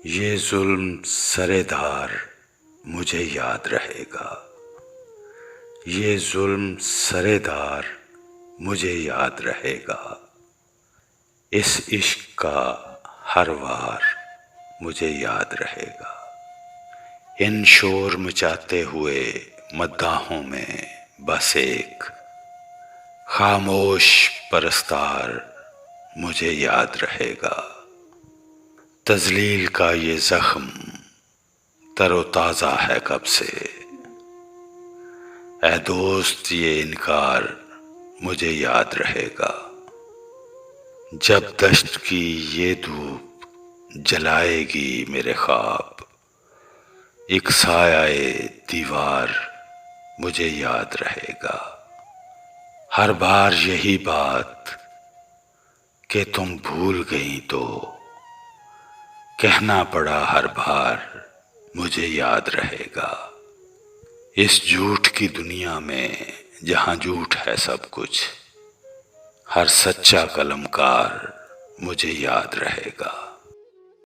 یہ ظلم سرے دار مجھے یاد رہے گا، یہ ظلم سرے دار مجھے یاد رہے گا، اس عشق کا ہر وار مجھے یاد رہے گا، ان شور مچاتے ہوئے مداحوں میں بس ایک خاموش پرستار مجھے یاد رہے گا۔ تذلیل کا یہ زخم تر و تازہ ہے کب سے، اے دوست یہ انکار مجھے یاد رہے گا، جب دشت کی یہ دھوپ جلائے گی میرے خواب، ایک سایہ دیوار مجھے یاد رہے گا۔ ہر بار یہی بات کہ تم بھول گئیں تو کہنا پڑا، ہر بار مجھے یاد رہے گا۔ اس جھوٹ کی دنیا میں جہاں جھوٹ ہے سب کچھ، ہر سچا قلم کار مجھے یاد رہے گا۔